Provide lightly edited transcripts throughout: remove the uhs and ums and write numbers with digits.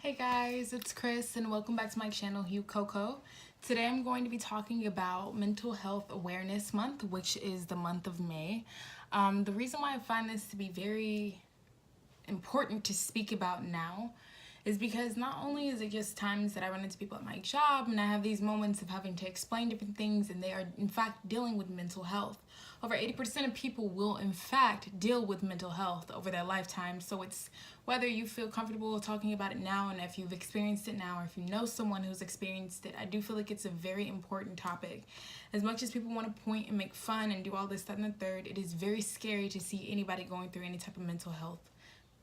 Hey guys, it's Chris and welcome back to my channel, Hugh Coco. Today I'm going to be talking about Mental Health Awareness Month, which is the month of May. The reason why I find this to be very important to speak about now is because not only is it just times that I run into people at my job and I have these moments of having to explain different things and they are in fact dealing with mental health. Over 80% of people will in fact deal with mental health over their lifetime, so it's whether you feel comfortable talking about it now and if you've experienced it now or if you know someone who's experienced it. I do feel like it's a very important topic. As much as people want to point and make fun and do all this, that, and the third, it is very scary to see anybody going through any type of mental health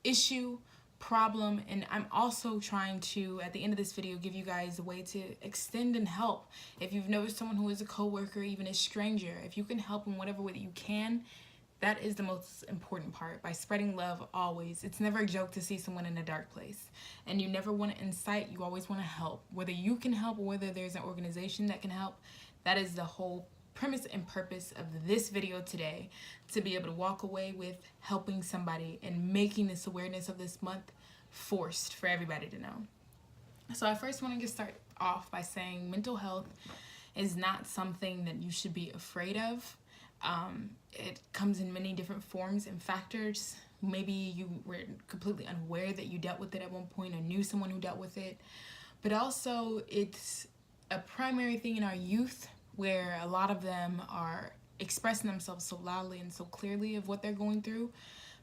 issue, problem, and I'm also trying to, at the end of this video, give you guys a way to extend and help. If you've noticed someone who is a coworker, even a stranger, if you can help in whatever way that you can, that is the most important part. By spreading love always. It's never a joke to see someone in a dark place, and you never want to incite, you always want to help. Whether you can help or whether there's an organization that can help, that is the whole premise and purpose of this video today, to be able to walk away with helping somebody and making this awareness of this month forced for everybody to know. So I first want to just start off by saying mental health is not something that you should be afraid of. It comes in many different forms and factors. Maybe you were completely unaware that you dealt with it at one point or knew someone who dealt with it, but also it's a primary thing in our youth where a lot of them are expressing themselves so loudly and so clearly of what they're going through.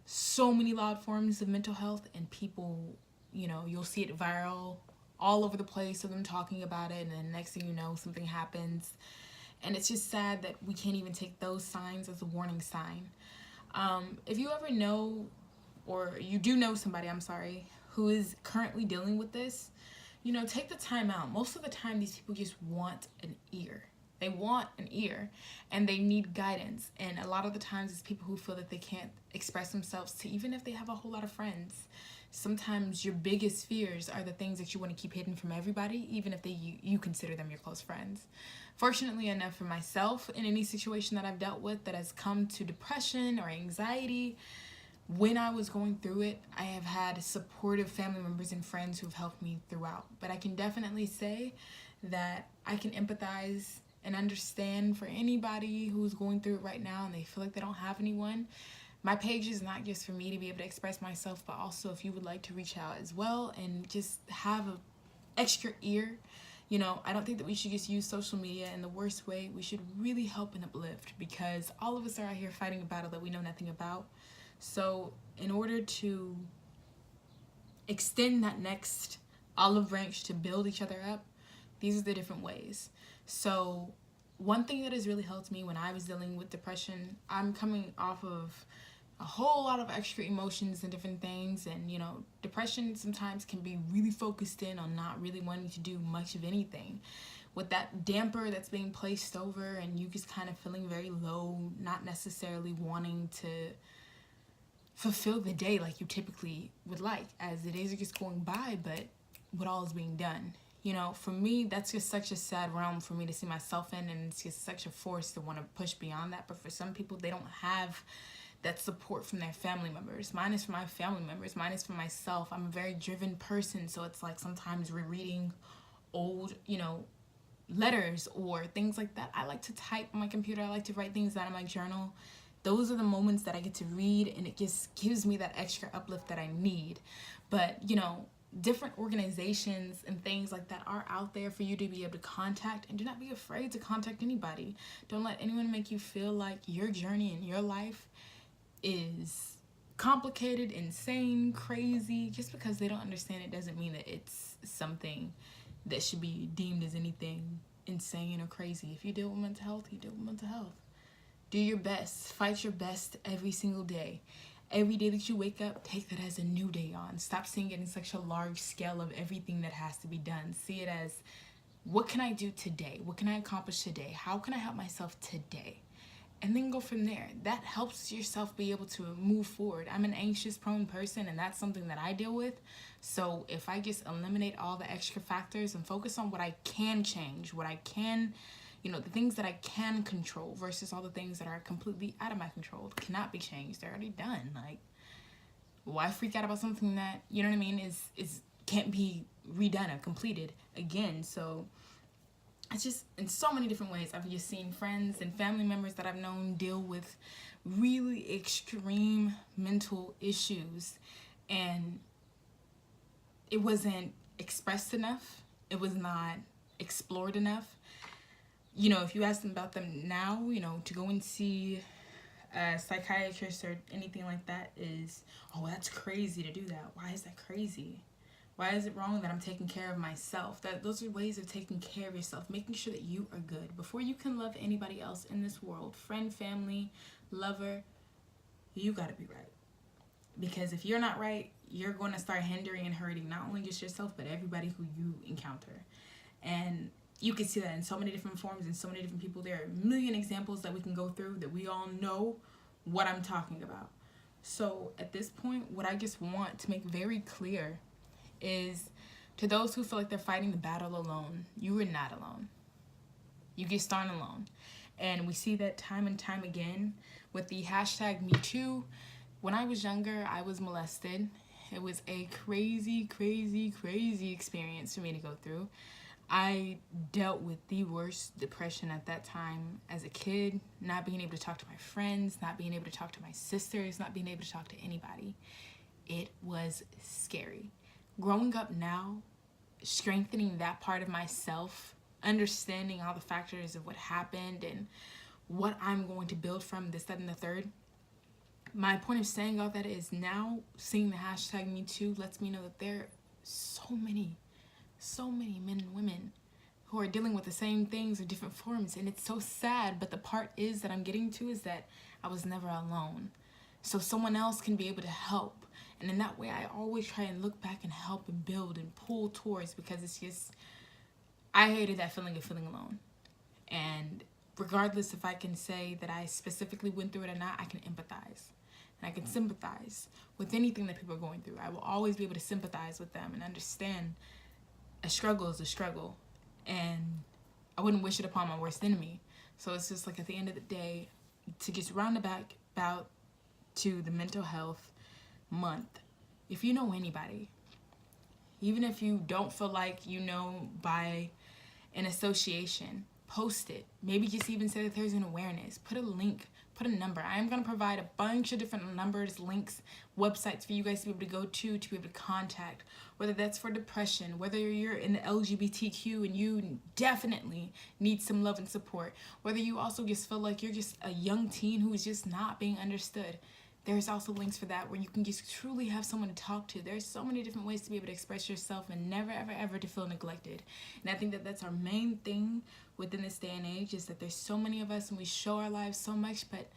So many loud forms of mental health, and people, you'll see it viral all over the place of them talking about it, and then next thing you know, something happens. And it's just sad that we can't even take those signs as a warning sign. If you ever know, or you do know somebody, who is currently dealing with this, take the time out. Most of the time, these people just want an ear. They want an ear and they need guidance. And a lot of the times it's people who feel that they can't express themselves to, even if they have a whole lot of friends. Sometimes your biggest fears are the things that you want to keep hidden from everybody, even if you consider them your close friends. Fortunately enough for myself, in any situation that I've dealt with that has come to depression or anxiety, when I was going through it, I have had supportive family members and friends who have helped me throughout. But I can definitely say that I can empathize and understand for anybody who's going through it right now and they feel like they don't have anyone. My page is not just for me to be able to express myself, but also if you would like to reach out as well and just have an extra ear. I don't think that we should just use social media in the worst way. We should really help and uplift, because all of us are out here fighting a battle that we know nothing about. So in order to extend that next olive branch to build each other up, these are the different ways. So one thing that has really helped me when I was dealing with depression, I'm coming off of a whole lot of extra emotions and different things, and depression sometimes can be really focused in on not really wanting to do much of anything, with that damper that's being placed over and you just kind of feeling very low, not necessarily wanting to fulfill the day like you typically would like, as the days are just going by, but what all is being done. For me, that's just such a sad realm for me to see myself in, and it's just such a force to want to push beyond that. But for some people, they don't have that support from their family members. Mine is from my family members. Mine is from myself. I'm a very driven person, so it's like sometimes rereading old, letters or things like that. I like to type on my computer. I like to write things down in my journal. Those are the moments that I get to read, and it just gives me that extra uplift that I need. But, different organizations and things like that are out there for you to be able to contact, and do not be afraid to contact anybody. Don't let anyone make you feel like your journey in your life is complicated, insane, crazy. Just because they don't understand it doesn't mean that it's something that should be deemed as anything insane or crazy. If you deal with mental health, you deal with mental health. Do your best. Fight your best every single day. Every day that you wake up, take that as a new day on. Stop seeing it in such a large scale of everything that has to be done. See it as, what can I do today? What can I accomplish today? How can I help myself today? And then go from there. That helps yourself be able to move forward. I'm an anxious prone person, and that's something that I deal with. So if I just eliminate all the extra factors and focus on what I can change, what I can, the things that I can control versus all the things that are completely out of my control, cannot be changed. They're already done. Like, why freak out about something that, is can't be redone or completed again. So it's just in so many different ways. I've just seen friends and family members that I've known deal with really extreme mental issues, and it wasn't expressed enough. It was not explored enough. You know, if you ask them about them now, you know, to go and see a psychiatrist or anything like that is, oh, that's crazy to do that. Why is that crazy? Why is it wrong that I'm taking care of myself? Those are ways of taking care of yourself, making sure that you are good. Before you can love anybody else in this world, friend, family, lover, you gotta be right. Because if you're not right, you're going to start hindering and hurting not only just yourself, but everybody who you encounter. And you can see that in so many different forms and so many different people. There are a million examples that we can go through that we all know what I'm talking about. So at this point, what I just want to make very clear is, to those who feel like they're fighting the battle alone, you are not alone. You just aren't alone. And we see that time and time again with the hashtag #MeToo. When I was younger, I was molested. It was a crazy, crazy, crazy experience for me to go through. I dealt with the worst depression at that time as a kid, not being able to talk to my friends, not being able to talk to my sisters, not being able to talk to anybody. It was scary. Growing up now, strengthening that part of myself, understanding all the factors of what happened and what I'm going to build from, this, that, and the third. My point of saying all that is, now seeing the hashtag #MeToo lets me know that there are so many men and women who are dealing with the same things or different forms, and it's so sad. But the part is that I'm getting to is that I was never alone. So someone else can be able to help. And in that way, I always try and look back and help and build and pull towards, because it's just, I hated that feeling of feeling alone. And regardless if I can say that I specifically went through it or not, I can empathize. And I can sympathize with anything that people are going through. I will always be able to sympathize with them and understand a struggle is a struggle. And I wouldn't wish it upon my worst enemy. So it's just like, at the end of the day, to just round it back about to the mental health month, if you know anybody, even if you don't feel like you know by an association, post it. Maybe just even say that there's an awareness. Put a link, put a number. I am going to provide a bunch of different numbers, links, websites for you guys to be able to go to be able to contact, whether that's for depression, whether you're in the LGBTQ and you definitely need some love and support, whether you also just feel like you're just a young teen who is just not being understood. There's also links for that where you can just truly have someone to talk to. There's so many different ways to be able to express yourself and never, ever, ever to feel neglected. And I think that that's our main thing within this day and age, is that there's so many of us and we show our lives so much, but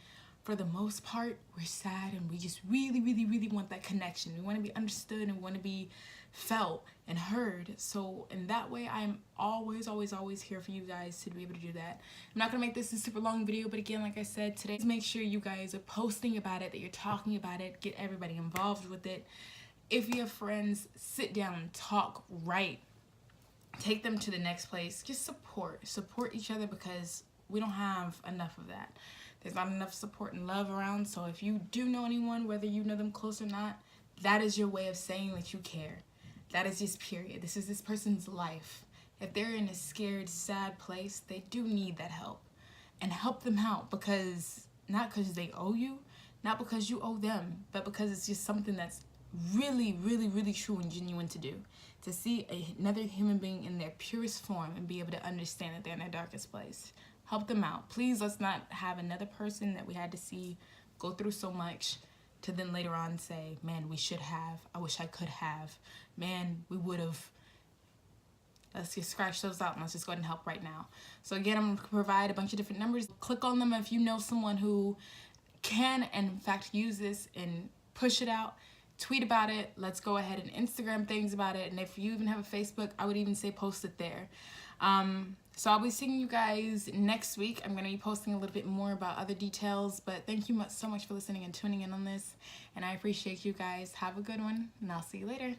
for the most part, we're sad and we just really, really, really want that connection. We want to be understood and we want to be felt and heard. So in that way, I'm always, always, always here for you guys to be able to do that. I'm not gonna make this a super long video, but again, like I said, today, make sure you guys are posting about it, that you're talking about it, get everybody involved with it. If you have friends, sit down, talk, write, take them to the next place. Just support each other, because we don't have enough of that. There's not enough support and love around. So if you do know anyone, whether you know them close or not, that is your way of saying that you care. That is just period. This is this person's life. If they're in a scared, sad place, they do need that help. And help them out, because not because they owe you, not because you owe them, but because it's just something that's really, really, really true and genuine to do. To see another human being in their purest form and be able to understand that they're in their darkest place. Help them out. Please, let's not have another person that we had to see go through so much to then later on say, man, we should have, I wish I could have, man, we would have. Let's just scratch those out and let's just go ahead and help right now. So again, I'm going to provide a bunch of different numbers. Click on them if you know someone who can, and in fact, use this and push it out. Tweet about it. Let's go ahead and Instagram things about it. And if you even have a Facebook, I would even say post it there. So I'll be seeing you guys next week. I'm going to be posting a little bit more about other details, but thank you so much for listening and tuning in on this. And I appreciate you guys. Have a good one, and I'll see you later.